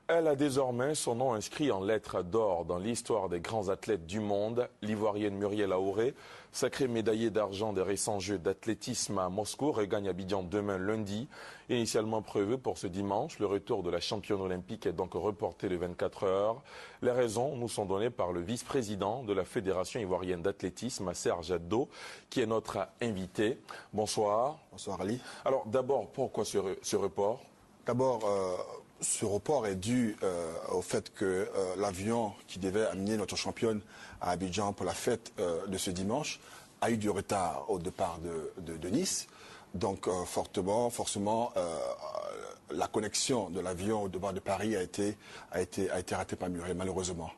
Elle a désormais son nom inscrit en lettres d'or dans l'histoire des grands athlètes du monde. L'Ivoirienne Muriel Aouré, sacrée médaillée d'argent des récents Jeux d'athlétisme à Moscou, regagne Abidjan demain lundi. Initialement prévu pour ce dimanche, le retour de la championne olympique est donc reporté de 24 heures. Les raisons nous sont données par le vice-président de la Fédération ivoirienne d'athlétisme, Serge Addo, qui est notre invité. Bonsoir. Bonsoir Ali. Alors d'abord, pourquoi ce report ? D'abord, ce report est dû au fait que l'avion qui devait amener notre championne à Abidjan pour la fête de ce dimanche a eu du retard au départ de Nice. Donc forcément, la connexion de l'avion au départ de Paris a été ratée par Muriel, malheureusement.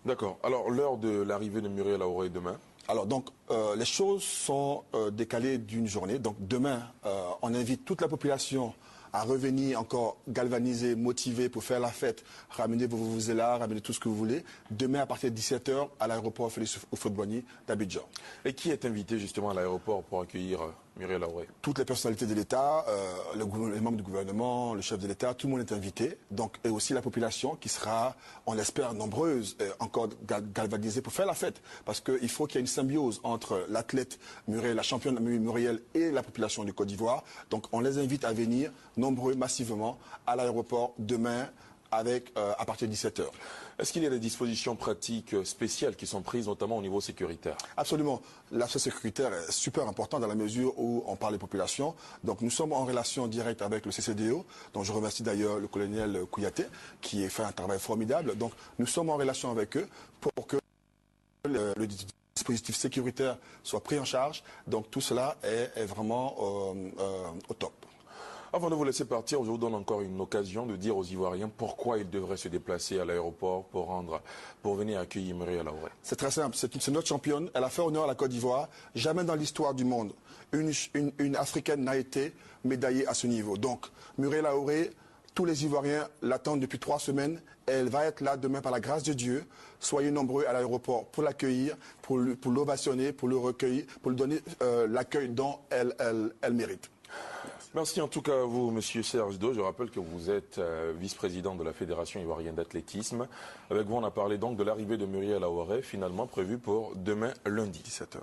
D'accord. Alors l'heure de l'arrivée de Muriel Aouré demain ? Alors donc les choses sont décalées d'une journée. Donc demain, on invite toute la population à revenir encore galvanisé, motivé pour faire la fête, ramener vos vuvuzelas, ramener tout ce que vous voulez. Demain à partir de 17 h à l'aéroport Félix Houphouët-Boigny d'Abidjan. Et qui est invité justement à l'aéroport pour accueillir Muriel Aouré? Toutes les personnalités de l'État, les membres du gouvernement, le chef de l'État, tout le monde est invité. Donc, et aussi la population qui sera, on l'espère, nombreuse, encore galvanisée pour faire la fête. Parce qu'il faut qu'il y ait une symbiose entre l'athlète Muriel, la championne Muriel et la population du Côte d'Ivoire. Donc, on les invite à venir nombreux, massivement, à l'aéroport demain à partir de 17 h. Est-ce qu'il y a des dispositions pratiques spéciales qui sont prises, notamment au niveau sécuritaire? Absolument. L'aspect sécuritaire est super important dans la mesure où on parle des populations. Donc nous sommes en relation directe avec le CCDO, dont je remercie d'ailleurs le colonel Kouyaté, qui a fait un travail formidable. Donc nous sommes en relation avec eux pour que le dispositif sécuritaire soit pris en charge. Donc tout cela est vraiment au top. Avant de vous laisser partir, je vous donne encore une occasion de dire aux Ivoiriens pourquoi ils devraient se déplacer à l'aéroport pour venir accueillir Muriel Aouré. C'est très simple, c'est notre championne, elle a fait honneur à la Côte d'Ivoire. Jamais dans l'histoire du monde, une Africaine n'a été médaillée à ce niveau. Donc, Muriel Aouré, tous les Ivoiriens l'attendent depuis 3 semaines. Elle va être là demain par la grâce de Dieu. Soyez nombreux à l'aéroport pour l'accueillir, pour l'ovationner, pour le recueillir, pour lui donner l'accueil dont elle mérite. Merci en tout cas à vous, Monsieur Serge Addo. Je rappelle que vous êtes vice-président de la Fédération ivoirienne d'athlétisme. Avec vous, on a parlé donc de l'arrivée de Muriel Aouré, finalement prévue pour demain lundi, 17 h.